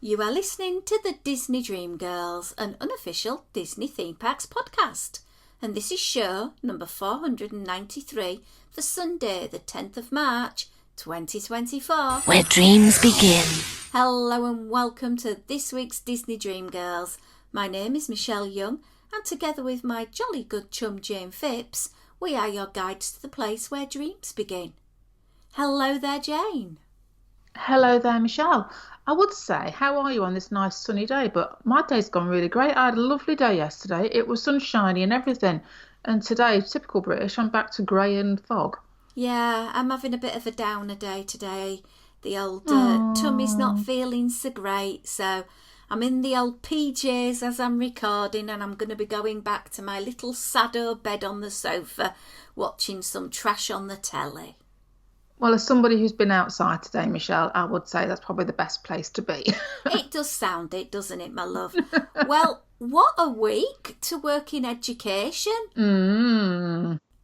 You are listening to the Disney Dream Girls, an unofficial Disney Theme Parks podcast. And this is show number 493 for Sunday, the 10th of March, 2024. Where dreams begin. Hello and welcome to this week's Disney Dream Girls. My name is Michelle Young, and together with my jolly good chum Jane Phipps, we are your guides to the place where dreams begin. Hello there, Jane. Hello there, Michelle. I would say, how are you on this nice sunny day? But my day's gone really great. I had a lovely day yesterday. It was sunshiny and everything. And today, typical British, I'm back to grey and fog. Yeah, I'm having a bit of a downer day today. The old tummy's not feeling so great, so I'm in the old PJs as I'm recording, and I'm going to be going back to my little sad old bed on the sofa, watching some trash on the telly. Well, as somebody who's been outside today, Michelle, I would say that's probably the best place to be. It does sound it, doesn't it, my love? Well, what a week to work in education.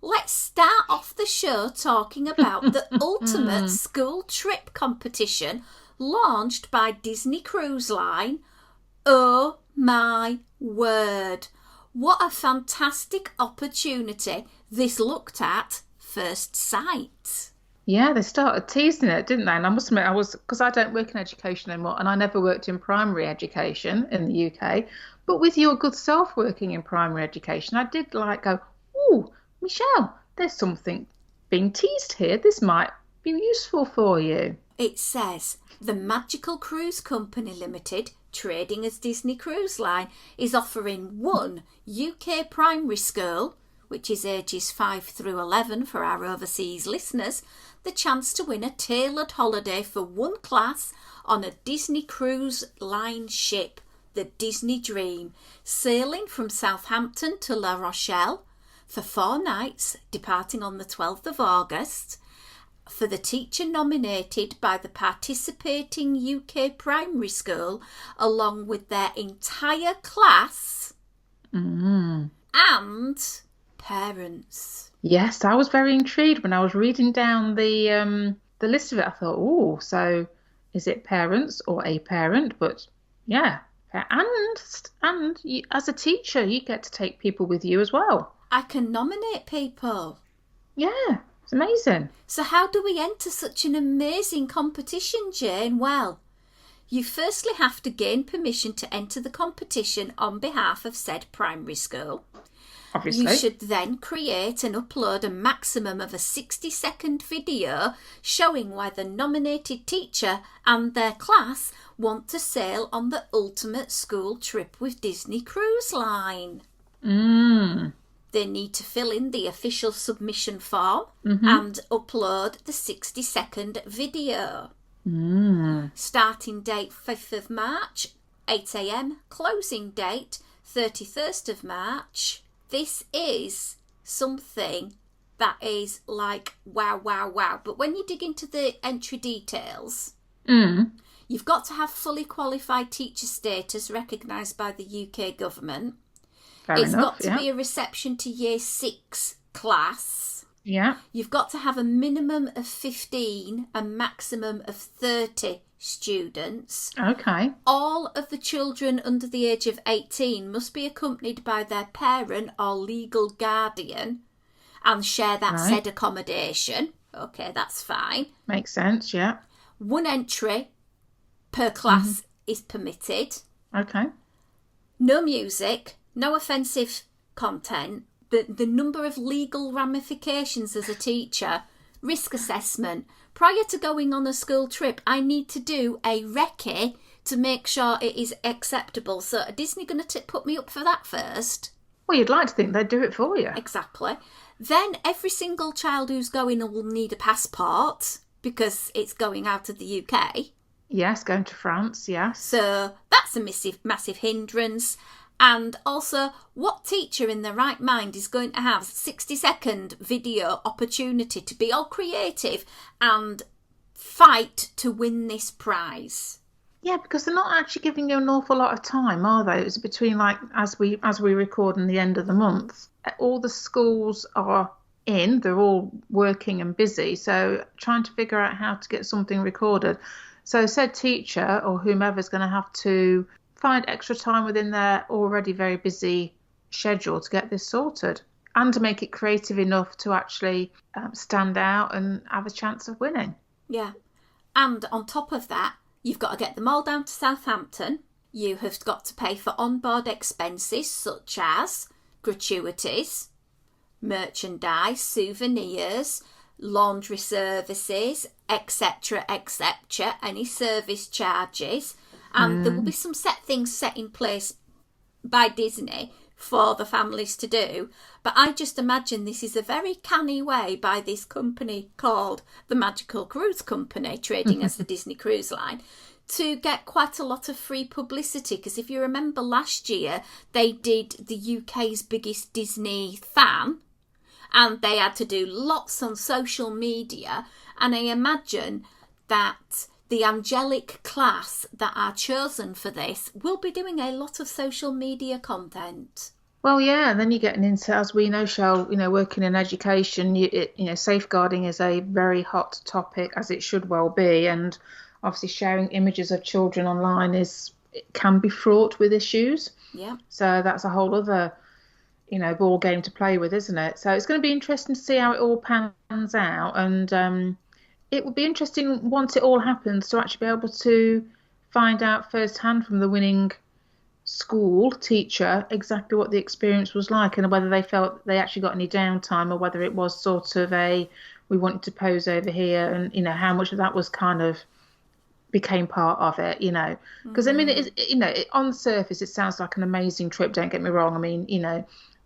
Let's start off the show talking about the ultimate school trip competition launched by Disney Cruise Line. Oh my word. What a fantastic opportunity this looked at first sight. Yeah, they started teasing it, didn't they? And I must admit, because I don't work in education anymore, and I never worked in primary education in the UK. But with your good self working in primary education, I did go, ooh, Michelle, there's something being teased here. This might be useful for you. It says, the Magical Cruise Company Limited, trading as Disney Cruise Line, is offering one UK primary school, which is ages 5 through 11 for our overseas listeners, the chance to win a tailored holiday for one class on a Disney Cruise Line ship, the Disney Dream, sailing from Southampton to La Rochelle for 4 nights, departing on the 12th of August, for the teacher nominated by the participating UK primary school, along with their entire class and parents. Yes, I was very intrigued when I was reading down the list of it. I thought, oh, so is it parents or a parent? But yeah, and you, as a teacher, you get to take people with you as well. I can nominate people. Yeah, it's amazing. So how do we enter such an amazing competition, Jane? Well, you firstly have to gain permission to enter the competition on behalf of said primary school. Obviously. You should then create and upload a maximum of a 60-second video showing why the nominated teacher and their class want to sail on the ultimate school trip with Disney Cruise Line. They need to fill in the official submission form and upload the 60-second video. Starting date 5th of March, 8 a.m. Closing date 31st of March. This is something that is like wow, wow, wow. But when you dig into the entry details, you've got to have fully qualified teacher status recognised by the UK government. It's got to be a reception to year 6 class. Yeah. You've got to have a minimum of 15, a maximum of 30 students. Okay. All of the children under the age of 18 must be accompanied by their parent or legal guardian and share that said accommodation. Okay, that's fine. Makes sense, yeah. 1 entry per class is permitted. Okay. No music, no offensive content. The number of legal ramifications as a teacher, risk assessment. Prior to going on a school trip, I need to do a recce to make sure it is acceptable. So are Disney going to put me up for that first? Well, you'd like to think they'd do it for you. Exactly. Then every single child who's going will need a passport because it's going out of the UK. Yes, going to France, yes. So that's a massive hindrance. And also, what teacher in their right mind is going to have 60-second video opportunity to be all creative and fight to win this prize? Yeah, because they're not actually giving you an awful lot of time, are they? It's between as we record in the end of the month. All the schools are in, they're all working and busy, so trying to figure out how to get something recorded. So said teacher or whomever is going to have to find extra time within their already very busy schedule to get this sorted and to make it creative enough to actually stand out and have a chance of winning. Yeah. And on top of that, you've got to get them all down to Southampton. You have got to pay for onboard expenses such as gratuities, merchandise, souvenirs, laundry services, etc., etc., any service charges. And there will be some set things set in place by Disney for the families to do. But I just imagine this is a very canny way by this company called the Magical Cruise Company, trading as the Disney Cruise Line, to get quite a lot of free publicity. Because if you remember last year, they did the UK's biggest Disney fan, and they had to do lots on social media. And I imagine that the angelic class that are chosen for this will be doing a lot of social media content. Well, yeah, and then you're getting into, as we know, Shell, working in education, safeguarding is a very hot topic, as it should well be. And obviously sharing images of children online it can be fraught with issues. Yeah. So that's a whole other, ball game to play with, isn't it? So it's going to be interesting to see how it all pans out. And it would be interesting once it all happens to actually be able to find out firsthand from the winning school teacher exactly what the experience was like and whether they felt they actually got any downtime or whether it was sort of we wanted to pose over here and, how much of that was kind of became part of it, because I mean, on the surface, it sounds like an amazing trip. Don't get me wrong. I mean,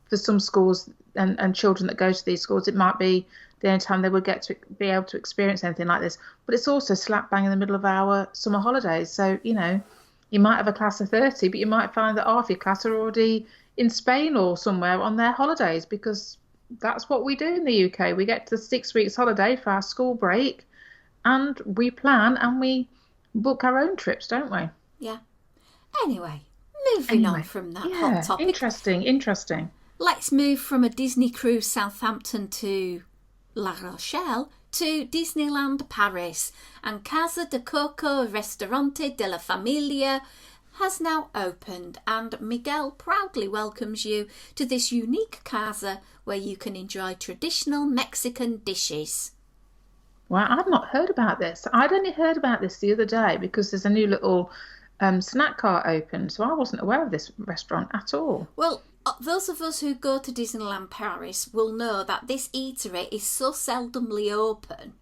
for some schools and children that go to these schools, it might be the only time they would get to be able to experience anything like this. But it's also slap bang in the middle of our summer holidays. So, you might have a class of 30, but you might find that half your class are already in Spain or somewhere on their holidays, because that's what we do in the UK. We get to 6 weeks holiday for our school break and we plan and we book our own trips, don't we? Yeah. Anyway, moving on from that hot topic. Interesting. Let's move from a Disney cruise Southampton to La Rochelle to Disneyland Paris, and Casa de Coco Ristorante de la Familia has now opened, and Miguel proudly welcomes you to this unique casa where you can enjoy traditional Mexican dishes. Well, I've not heard about this. I'd only heard about this the other day because there's a new little snack cart open, so I wasn't aware of this restaurant at all. Well, those of us who go to Disneyland Paris will know that this eatery is so seldomly open.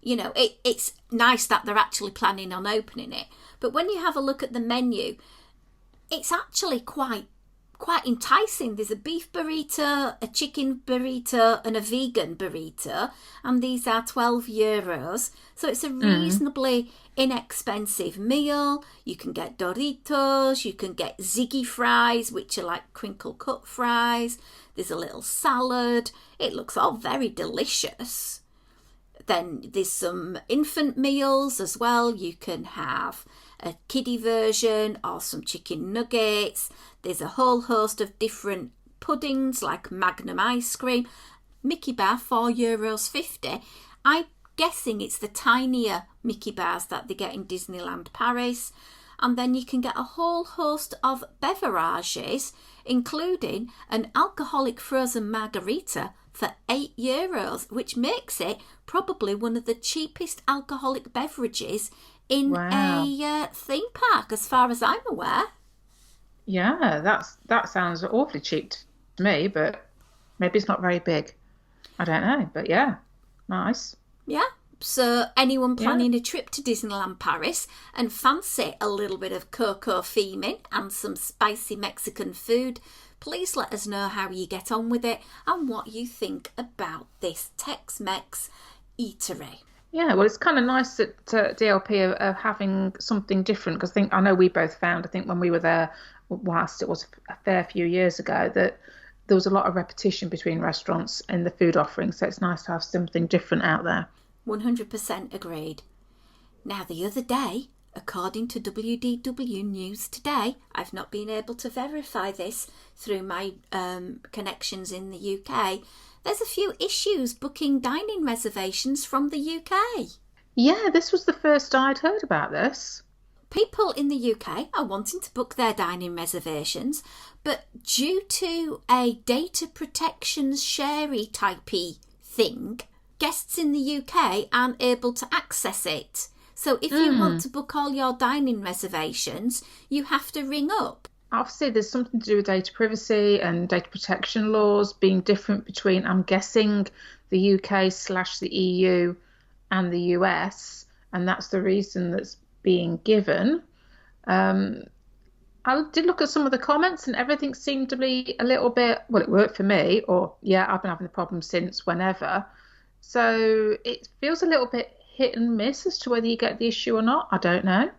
It's nice that they're actually planning on opening it. But when you have a look at the menu, it's actually quite enticing. There's a beef burrito, a chicken burrito, and a vegan burrito, and these are €12. So it's a reasonably inexpensive meal. You can get Doritos, you can get Ziggy fries, which are like crinkle cut fries. There's a little salad. It looks all very delicious. Then there's some infant meals as well. You can have a kiddie version or some chicken nuggets. There's a whole host of different puddings like Magnum ice cream. Mickey bar, €4.50. I'm guessing it's the tinier Mickey bars that they get in Disneyland Paris. And then you can get a whole host of beverages, including an alcoholic frozen margarita for €8, which makes it probably one of the cheapest alcoholic beverages in a theme park, as far as I'm aware. Yeah, that sounds awfully cheap to me, but maybe it's not very big. I don't know, but yeah, nice. Yeah, so anyone planning a trip to Disneyland Paris and fancy a little bit of cocoa theming and some spicy Mexican food, please let us know how you get on with it and what you think about this Tex-Mex eatery. Yeah, well, it's kind of nice that DLP are having something different, because I know we both found, I think when we were there, whilst it was a fair few years ago, that there was a lot of repetition between restaurants in the food offering, so it's nice to have something different out there. 100% agreed. Now, the other day, according to WDW News Today, I've not been able to verify this through my connections in the UK, there's a few issues booking dining reservations from the UK. Yeah, this was the first I'd heard about this. People in the UK are wanting to book their dining reservations, but due to a data protections sharey typey thing, guests in the UK aren't able to access it. So if you want to book all your dining reservations, you have to ring up. Obviously, there's something to do with data privacy and data protection laws being different between, I'm guessing, the UK/the EU and the US, and that's the reason that's being given. Um, I did look at some of the comments, and everything seemed to be a little bit, well, it worked for me, or yeah, I've been having the problem since whenever. So it feels a little bit hit and miss as to whether you get the issue or not. I don't know.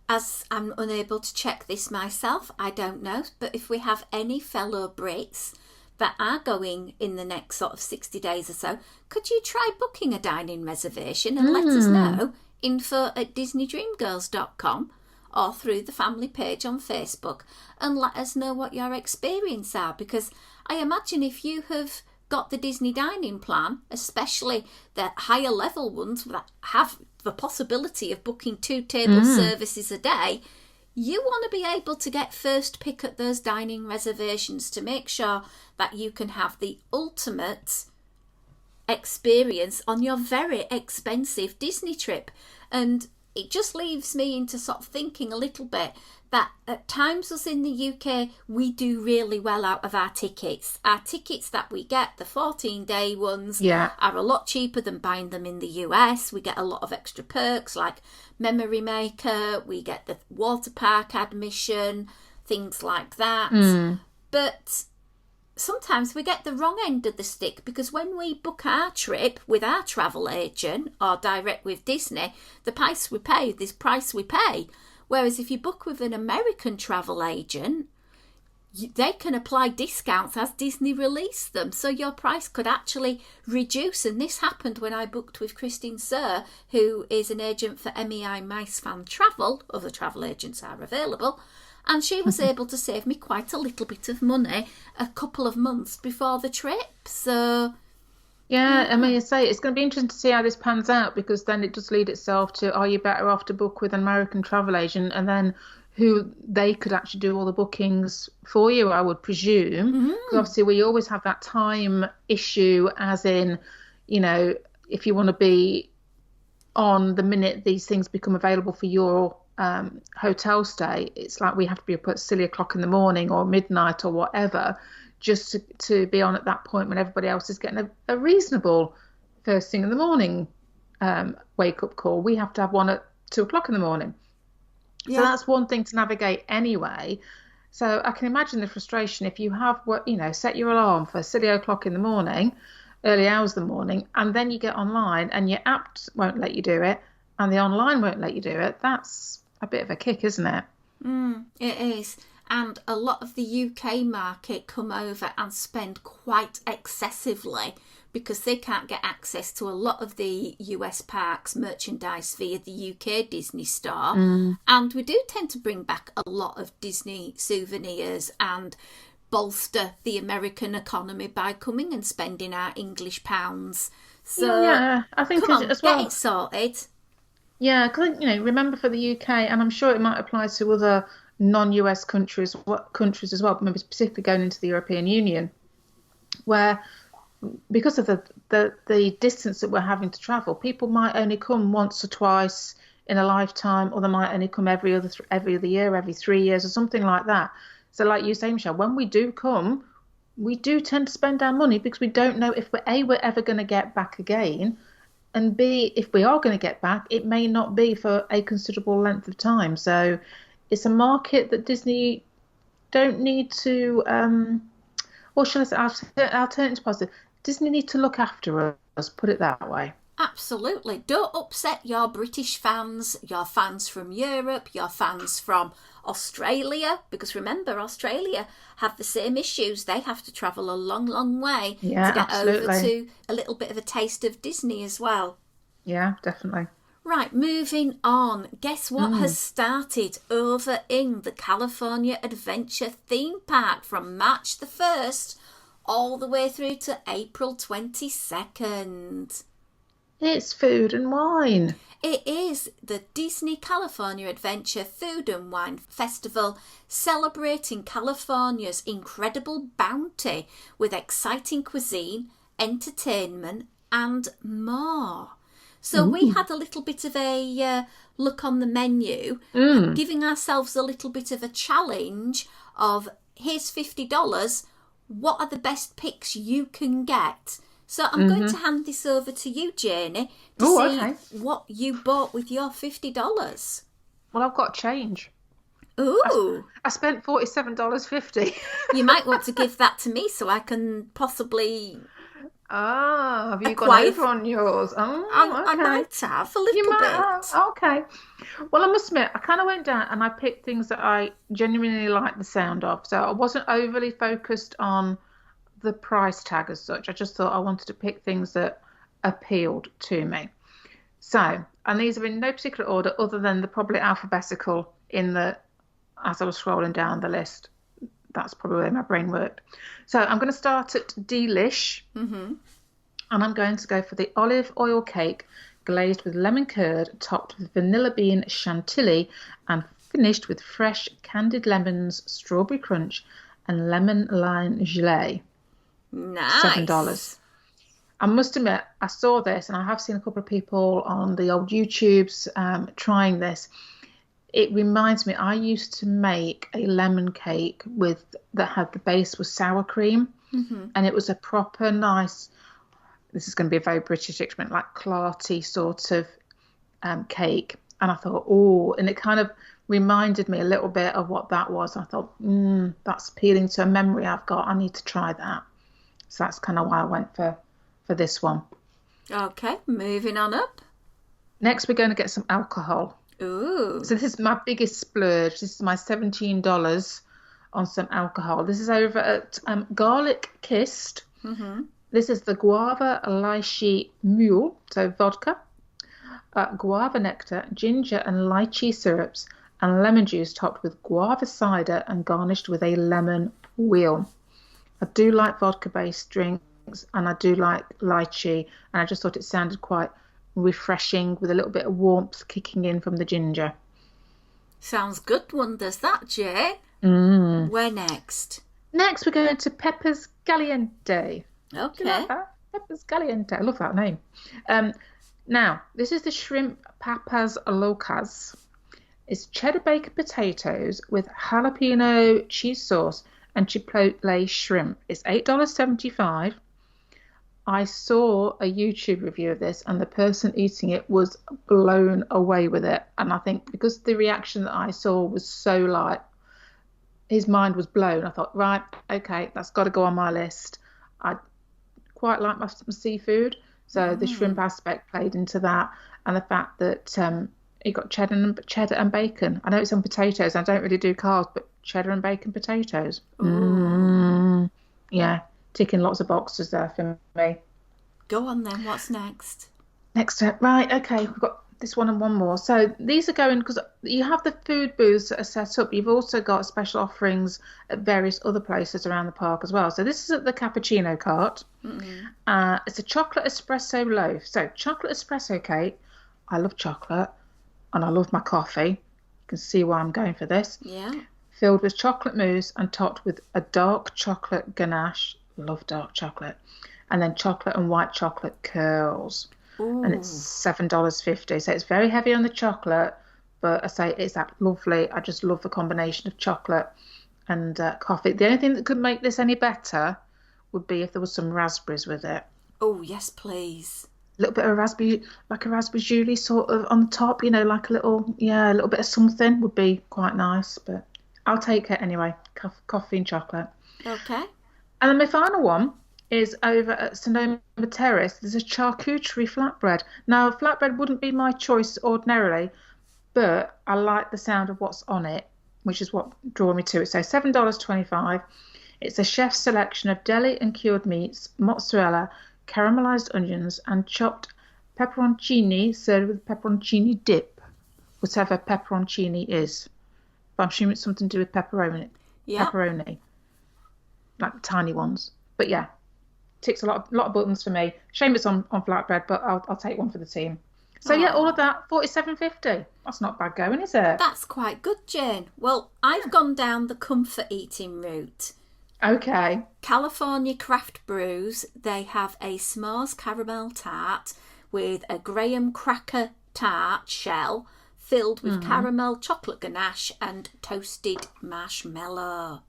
As I'm unable to check this myself, I don't know. But if we have any fellow Brits that are going in the next sort of 60 days or so, could you try booking a dining reservation and let us know? info@disneydreamgirls.com or through the family page on Facebook, and let us know what your experience are, because I imagine if you have got the Disney dining plan, especially the higher level ones that have the possibility of booking 2 table services a day, you want to be able to get first pick at those dining reservations to make sure that you can have the ultimate experience on your very expensive Disney trip. And it just leaves me into sort of thinking a little bit that at times us in the UK, we do really well out of our tickets. Our tickets that we get, the 14-day ones, are a lot cheaper than buying them in the US. We get a lot of extra perks like Memory Maker, we get the water park admission, things like that. But sometimes we get the wrong end of the stick, because when we book our trip with our travel agent or direct with Disney, the price we pay, this price we pay. Whereas if you book with an American travel agent, they can apply discounts as Disney release them. So your price could actually reduce. And this happened when I booked with Christine Sir, who is an agent for MEI Mice Fan Travel. Other travel agents are available. And she was able to save me quite a little bit of money a couple of months before the trip. So yeah, I mean, I say it's going to be interesting to see how this pans out, because then it does lead itself to, are you better off to book with an American travel agent, and then who they could actually do all the bookings for you, I would presume. Because obviously we always have that time issue, as in, you know, if you want to be on the minute these things become available for your hotel stay, it's like we have to be up at silly o'clock in the morning or midnight or whatever, just to be on at that point when everybody else is getting a reasonable first thing in the morning wake up call. We have to have one at 2 o'clock in the morning. Yeah. So that's one thing to navigate anyway. So I can imagine the frustration if you have, set your alarm for silly o'clock in the morning, early hours of the morning, and then you get online and your app won't let you do it and the online won't let you do it. That's a bit of a kick, isn't it? It is. And a lot of the UK market come over and spend quite excessively because they can't get access to a lot of the US parks merchandise via the UK Disney store. And we do tend to bring back a lot of Disney souvenirs and bolster the American economy by coming and spending our English pounds. So yeah, I think come on, as well, get it sorted. Yeah, because remember, for the UK, and I'm sure it might apply to other non-US countries as well, but maybe specifically going into the European Union, where because of the distance that we're having to travel, people might only come once or twice in a lifetime, or they might only come every other year, every 3 years, or something like that. So, like you say, Michelle, when we do come, we do tend to spend our money because we don't know if we're ever going to get back again. And B, if we are going to get back, it may not be for a considerable length of time. So it's a market that Disney don't need to, or shall I say, I'll turn it into positive. Disney need to look after us, put it that way. Absolutely. Don't upset your British fans, your fans from Europe, your fans from Australia, because remember, Australia have the same issues. They have to travel a long, long way to get over to a little bit of a taste of Disney as well. Yeah, definitely. Right, moving on. Guess what has started over in the California Adventure theme park from March the 1st all the way through to April 22nd? It's food and wine. It is the Disney California Adventure Food and Wine Festival, celebrating California's incredible bounty with exciting cuisine, entertainment, and more. So we had a little bit of a look on the menu, giving ourselves a little bit of a challenge of here's $50, what are the best picks you can get? So I'm going to hand this over to you, Janie, to see what you bought with your $50. Well, I've got change. Ooh. I spent $47.50. You might want to give that to me so I can possibly... Have you gone over on yours? I might have a little bit. Okay. Well, I must admit, I kind of went down and I picked things that I genuinely liked the sound of. So I wasn't overly focused on the price tag as such. I just thought I wanted to pick things that appealed to me. So, and these are in no particular order other than the probably alphabetical as I was scrolling down the list. That's probably where my brain worked. So I'm going to start at Delish. And I'm going to go for the olive oil cake glazed with lemon curd, topped with vanilla bean chantilly, and finished with fresh candied lemons, strawberry crunch, and lemon lime gelée. Nice. $7. I must admit, I saw this, and I have seen a couple of people on the old YouTubes trying this. It reminds me, I used to make a lemon cake that had the base was sour cream, and it was a proper nice. This is going to be a very British experiment, like clarty sort of cake. And I thought, and it kind of reminded me a little bit of what that was. I thought, that's appealing to a memory I've got. I need to try that. So that's kind of why I went for this one. Okay, moving on up. Next, we're going to get some alcohol. Ooh. So this is my biggest splurge. This is my $17 on some alcohol. This is over at Garlic Kissed. This is the Guava Lychee Mule, so vodka, guava nectar, ginger and lychee syrups, and lemon juice topped with guava cider and garnished with a lemon wheel. I do like vodka-based drinks, and I do like lychee, and I just thought it sounded quite refreshing with a little bit of warmth kicking in from the ginger. Sounds good one, does that, Jay? Where next? Next, we're going to Peppers Caliente. Okay. Do you like that? Peppers Caliente. I love that name. Now, this is the shrimp papas locas. It's cheddar bacon potatoes with jalapeno cheese sauce and chipotle shrimp. It's $8.75. I saw a YouTube review of this, and the person eating it was blown away with it. And I think because the reaction that I saw was so like, his mind was blown. I thought, right, okay, that's got to go on my list. I quite like my seafood, so the shrimp aspect played into that, and the fact that you got cheddar and bacon. I know it's on potatoes. I don't really do carbs, but cheddar and bacon potatoes. Yeah, ticking lots of boxes there for me. Go on then. What's next? Next up, right? Okay, we've got this one and one more. So these are going because you have the food booths that are set up. You've also got special offerings at various other places around the park as well. So this is at the Cappuccino Cart. It's a chocolate espresso loaf. So chocolate espresso cake. I love chocolate. And I love my coffee. You can see why I'm going for this. Yeah. Filled with chocolate mousse and topped with a dark chocolate ganache. Love dark chocolate. And then chocolate and white chocolate curls. Ooh. And it's $7.50. So it's very heavy on the chocolate, but I say it's that lovely. I just love the combination of chocolate and coffee. The only thing that could make this any better would be if there was some raspberries with it. Oh, yes, please. A little bit of raspberry, like a raspberry julie sort of on the top, you know, like a little bit of something would be quite nice, but I'll take it anyway. Coffee and chocolate. Okay. And then my final one is over at Sonoma Terrace. There's a charcuterie flatbread. Now, flatbread wouldn't be my choice ordinarily, but I like the sound of what's on it, which is what drew me to it. So $7.25. It's a chef's selection of deli and cured meats, mozzarella, caramelized onions, and chopped pepperoncini served with pepperoncini dip, whatever pepperoncini is. But I'm assuming it's something to do with pepperoni. Yeah. Pepperoni. Like the tiny ones. But yeah, ticks a lot of buttons for me. Shame it's on flatbread, but I'll take one for the team. So yeah, all of Oh, that, 47.50. That's not bad going, is it? that's quite good, Jane. Well, I've gone down the comfort eating route. Okay. California Craft Brews, they have a s'mores caramel tart with a graham cracker tart shell filled with caramel chocolate ganache and toasted marshmallow.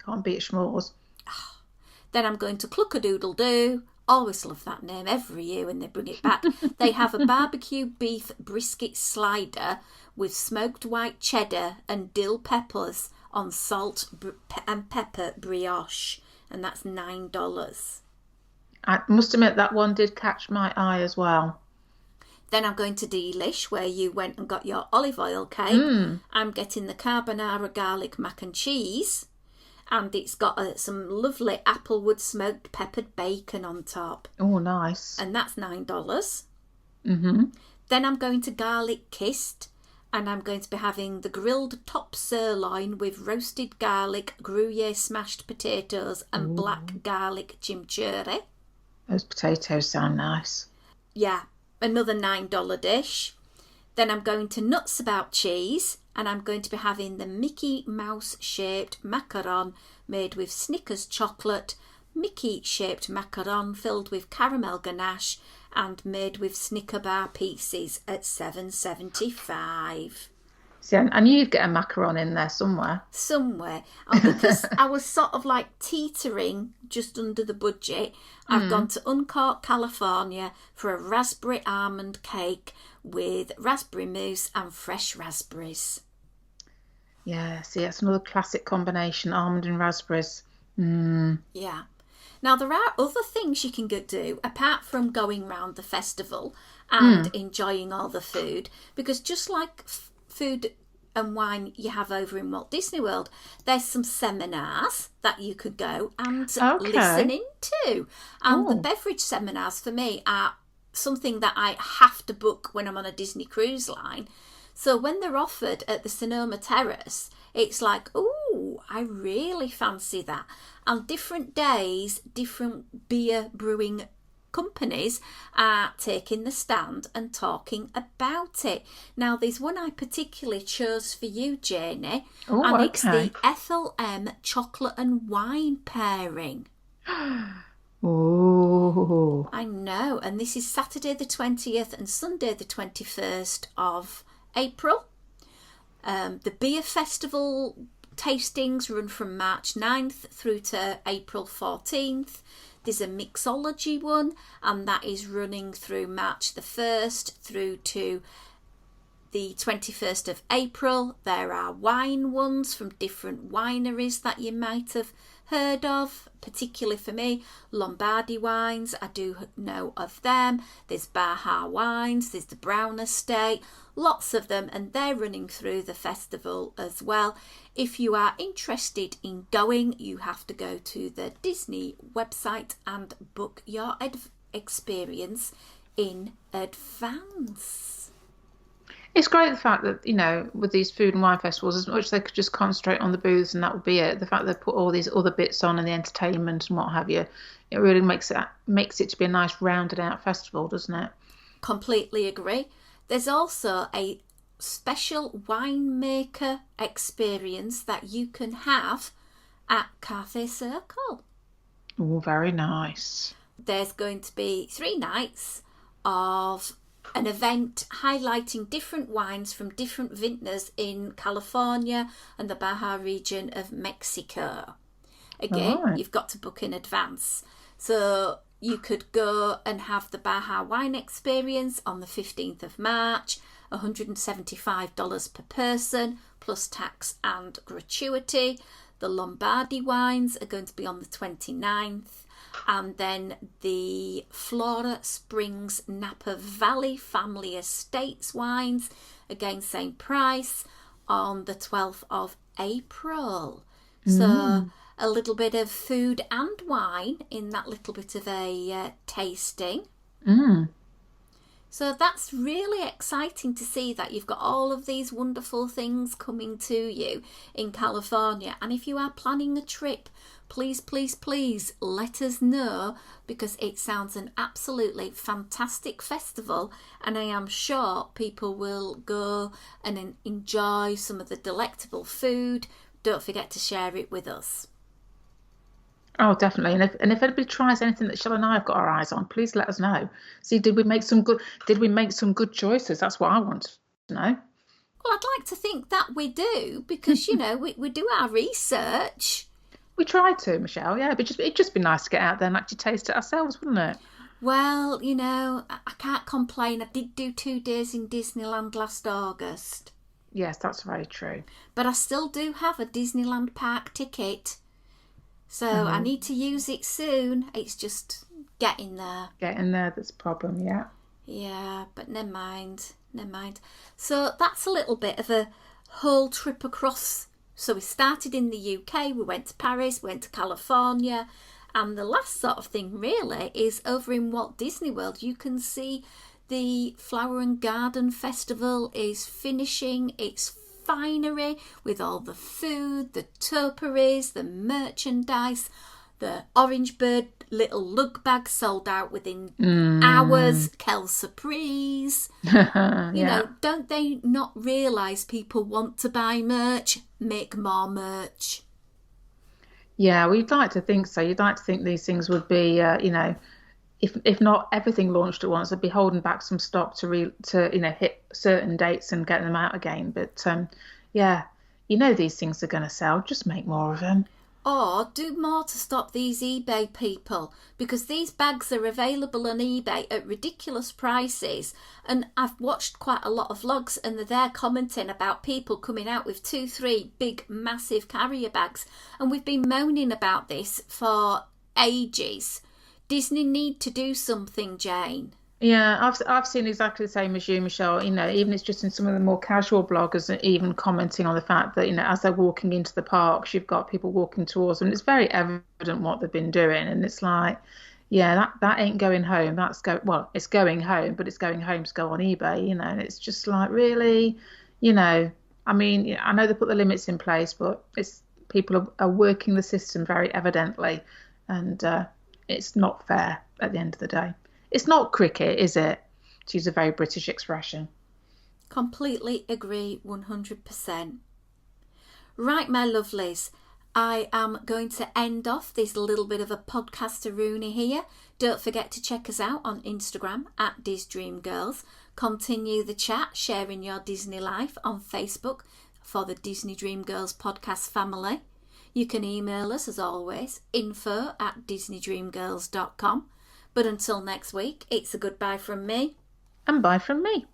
Can't beat s'mores. Then I'm going to Cluckadoodle-Doo. Always love that name every year when they bring it back. They have a barbecue beef brisket slider with smoked white cheddar and dill peppers on salt and pepper brioche, and that's $9. I must admit that one did catch my eye as well. Then I'm going to Delish, where you went and got your olive oil cake. I'm getting the carbonara garlic mac and cheese, and it's got some lovely applewood smoked peppered bacon on top, Oh, nice. and that's $9. Mm-hmm. Then I'm going to Garlic Kissed, and I'm going to be having the grilled top sirloin with roasted garlic, Gruyere smashed potatoes, and black garlic chimichurri. Those potatoes sound nice. Yeah, another $9 dish. Then I'm going to Nuts About Cheese, and I'm going to be having the Mickey Mouse shaped macaron made with Snickers chocolate, Mickey shaped macaron filled with caramel ganache and made with Snicker bar pieces at $7.75. See, I knew you'd get a macaron in there somewhere. Somewhere. And because I was sort of like teetering just under the budget, I've gone to Uncork, California for a raspberry almond cake with raspberry mousse and fresh raspberries. Yeah, see, that's another classic combination, almond and raspberries. Yeah. Now, there are other things you can do apart from going round the festival and enjoying all the food, because just like food and wine you have over in Walt Disney World, there's some seminars that you could go and listen into. And the beverage seminars for me are something that I have to book when I'm on a Disney cruise line. So when they're offered at the Sonoma Terrace, it's like, ooh, I really fancy that. And different days, different beer brewing companies are taking the stand and talking about it. Now, there's one I particularly chose for you, Janie, and it's the Ethel M chocolate and wine pairing. Oh, I know, and this is Saturday the 20th and Sunday the 21st of April. The beer festival tastings run from March 9th through to April 14th. There's a mixology one, and that is running through March the 1st through to the 21st of April. There are wine ones from different wineries that you might have heard of, particularly for me, Lombardy wines, I do know of them. There's Baja wines, there's the Brown Estate, lots of them, and they're running through the festival as well. If you are interested in going, you have to go to the Disney website and book your experience in advance. it's great the fact that, with these food and wine festivals, as much as they could just concentrate on the booths and that would be it, the fact they put all these other bits on and the entertainment and what have you, it really makes it to be a nice rounded out festival, doesn't it? Completely agree. There's also a special winemaker experience that you can have at Cathay Circle. Oh, very nice. There's going to be 3 nights of an event highlighting different wines from different vintners in California and the Baja region of Mexico. Again, you've got to book in advance. So you could go and have the Baja wine experience on the 15th of March, $175 per person, plus tax and gratuity. The Lombardy wines are going to be on the 29th. And then the Flora Springs Napa Valley Family Estates wines, again same price, on the 12th of April. So a little bit of food and wine in that little bit of a tasting. So that's really exciting to see that you've got all of these wonderful things coming to you in California. And if you are planning a trip, please, please, please let us know, because it sounds an absolutely fantastic festival, and I am sure people will go and enjoy some of the delectable food. Don't forget to share it with us. Oh, definitely. And if anybody tries anything that Shell and I have got our eyes on, please let us know. See, did we make some good choices? That's what I want to know. Well, I'd like to think that we do, because, we do our research. We try to, Michelle. Yeah, but it'd just be nice to get out there and actually taste it ourselves, wouldn't it? Well, I can't complain. I did do 2 days in Disneyland last August. Yes, that's very true. But I still do have a Disneyland park ticket. So I need to use it soon. It's just getting there. Getting there, that's a problem, yeah. Yeah, but never mind. So that's a little bit of a whole trip across. So we started in the UK, we went to Paris, went to California, and the last sort of thing really is over in Walt Disney World. You can see the Flower and Garden Festival is finishing its finery with all the food, the topiaries, the merchandise, the Orange Bird little lug bags sold out within hours, Kel Surprise. Don't they not realise people want to buy merch? Make more merch. Yeah, we'd like to think so. You'd like to think these things would be, if not everything launched at once, they'd be holding back some stock to hit certain dates and get them out again. But yeah, these things are going to sell. Just make more of them. Or do more to stop these eBay people, because these bags are available on eBay at ridiculous prices. And I've watched quite a lot of vlogs, and they're there commenting about people coming out with 2, 3 big, massive carrier bags. And we've been moaning about this for ages. Disney need to do something, Jane. Yeah, I've seen exactly the same as you, Michelle. Even it's just in some of the more casual bloggers even commenting on the fact that, as they're walking into the parks, you've got people walking towards them. And it's very evident what they've been doing. And it's like, yeah, that ain't going home. It's going home, but it's going home to go on eBay, and it's just like, really, I mean, I know they put the limits in place, but people are working the system very evidently. And it's not fair at the end of the day. It's not cricket, is it? To use a very British expression. Completely agree, 100%. Right, my lovelies, I am going to end off this little bit of a podcasteroonie here. Don't forget to check us out on Instagram at DisDreamGirls. Continue the chat, sharing your Disney life on Facebook for the Disney Dream Girls podcast family. You can email us, as always, info@disneydreamgirls.com. But until next week, it's a goodbye from me. And bye from me.